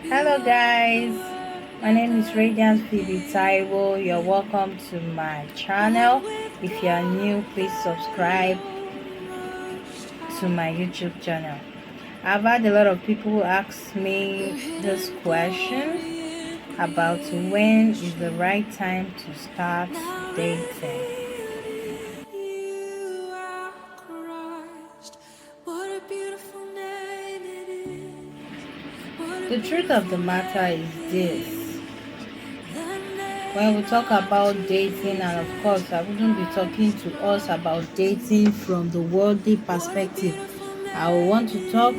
Hello guys, my name is Radiant Phoebe Taiwo. You're welcome to my channel. If you are new, please subscribe to my YouTube channel. I've had a lot of people ask me this question about when is the right time to start dating. The truth of the matter is this. When we talk about dating, and of course I wouldn't be talking to us about dating from the worldly perspective. I will want to talk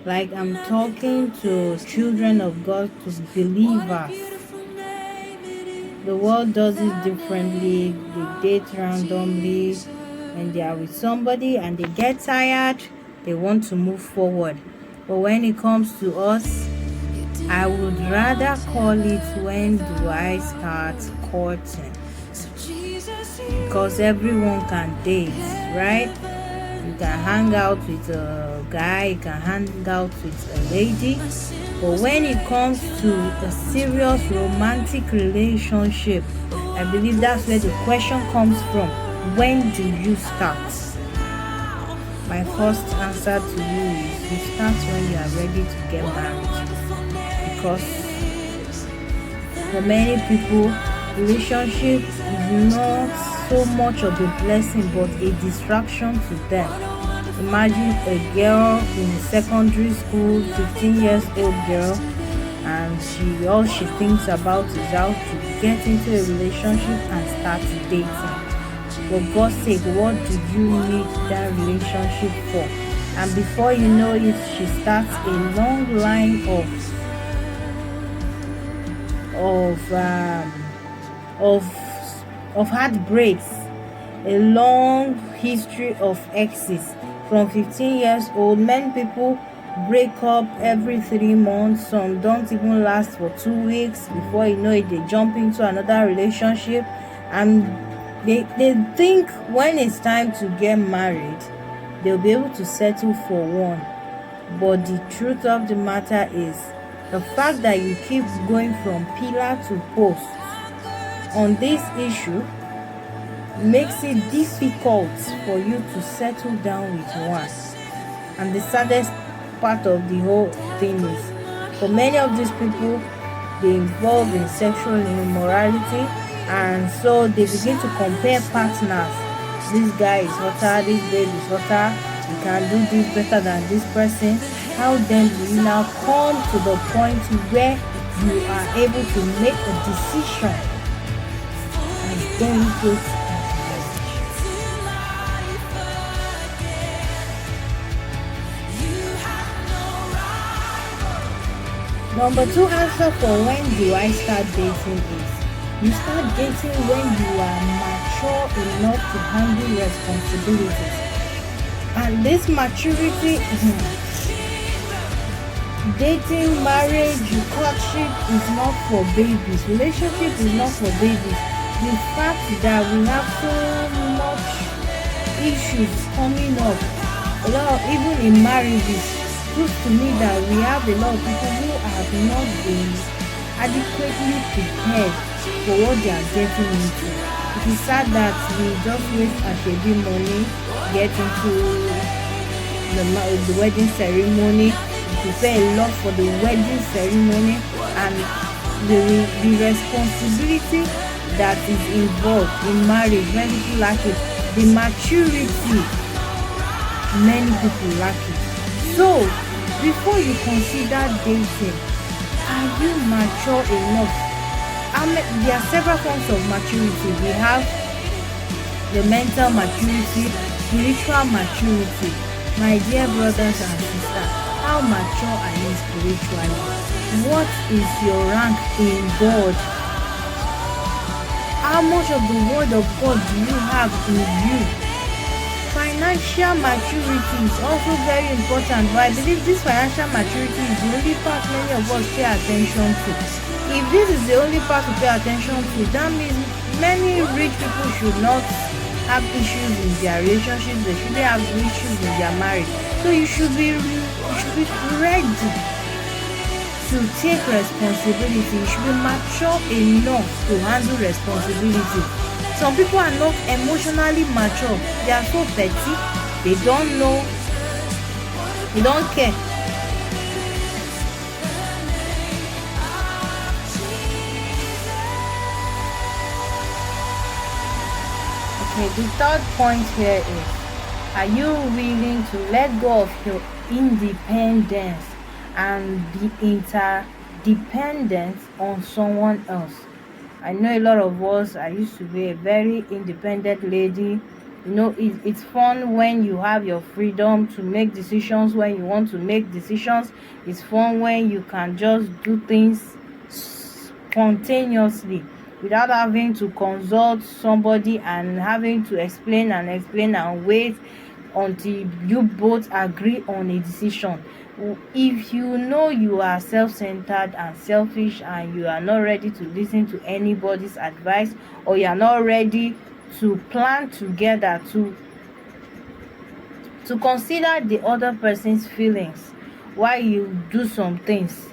like I'm talking to children of God, to believers. The world does it differently. They date randomly. When they are with somebody and they get tired, they want to move forward. But when it comes to us, I would rather call it when do I start courting, because everyone can date, right? You can hang out with a guy, you can hang out with a lady, but when it comes to a serious romantic relationship, I believe that's where the question comes from. When do you start? My first answer to you is you start when you are ready to get married. Because for many people, relationship is not so much of a blessing but a distraction to them. Imagine a girl in secondary school, 15 years old girl, and all she thinks about is how to get into a relationship and start dating. For God's sake, what do you need that relationship for? And before you know it, she starts a long line of heartbreaks, a long history of exes. From 15 years old, many people break up every 3 months. Some don't even last for 2 weeks. Before you know it, they jump into another relationship, and they think when it's time to get married, they'll be able to settle for one. But the truth of the matter is, the fact that you keep going from pillar to post on this issue makes it difficult for you to settle down with one. And the saddest part of the whole thing is, for many of these people, they involve in sexual immorality, and so they begin to compare partners. This guy is hotter, this babe is hotter, you can do this better than this person. How then do you now come to the point where you are able to make a decision and then get married? Number 2 answer for when do I start dating is, you start dating when you are mature enough to handle responsibilities. And this maturity, dating, marriage, courtship is not for babies. Relationship is not for babies. The fact that we have so much issues coming up, a lot of, even in marriages, proves to me that we have a lot of people who have not been adequately prepared for what they are getting into. It is sad that we just waste our baby money, get into the wedding ceremony, prepare a lot for the wedding ceremony, and the responsibility that is involved in marriage. Many people lack it. The maturity, many people lack it. So before you consider dating, are you mature enough? There are several forms of maturity. We have the mental maturity, spiritual maturity. My dear brothers and sisters, how mature are you spiritually? What is your rank in God? How much of the word of God do you have in you? Financial maturity is also very important, but I believe this financial maturity is the only part many of us pay attention to. If this is the only part to pay attention to, that means many rich people should not have issues in their relationships. They shouldn't have issues in their marriage. So you should be ready to take responsibility. You should be mature enough to handle responsibility. Some people are not emotionally mature. They are so petty. They don't know. They don't care. Okay, the third point here is, are you willing to let go of your independence and be interdependent on someone else? I know a lot of us, I used to be a very independent lady. It's fun when you have your freedom to make decisions when you want to make decisions. It's fun when you can just do things spontaneously without having to consult somebody and having to explain and wait until you both agree on a decision. If you know you are self-centered and selfish and you are not ready to listen to anybody's advice, or you are not ready to plan together to consider the other person's feelings while you do some things,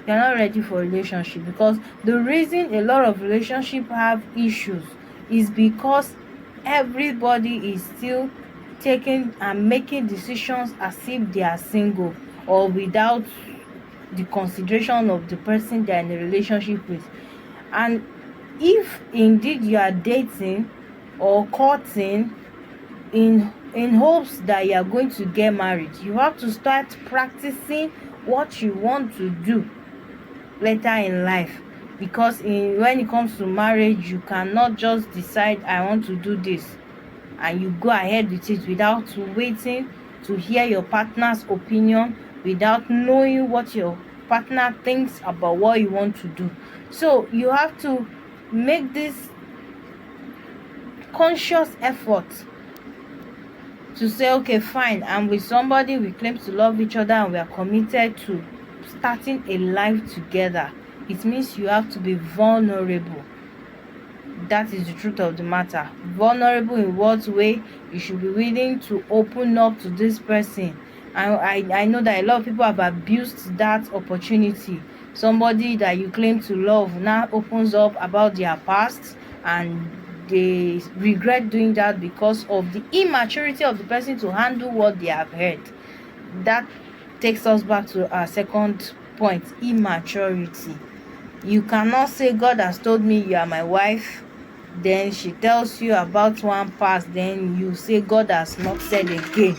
you're not ready for relationship. Because the reason a lot of relationships have issues is because everybody is still taking and making decisions as if they are single, or without the consideration of the person they're in a relationship with. And if indeed you are dating or courting in hopes that you are going to get married, you have to start practicing what you want to do later in life. Because when it comes to marriage, you cannot just decide, I want to do this, and you go ahead with it without waiting to hear your partner's opinion, without knowing what your partner thinks about what you want to do. So you have to make this conscious effort to say, okay, fine, I'm with somebody, we claim to love each other, and we are committed to starting a life together. It means you have to be vulnerable. That is the truth of the matter. Vulnerable in what way? You should be willing to open up to this person. I know that a lot of people have abused that opportunity. Somebody that you claim to love now opens up about their past, and they regret doing that because of the immaturity of the person to handle what they have heard. That takes us back to our second point: immaturity. You cannot say, God has told me you are my wife, then she tells you about one past, then you say God has not said again.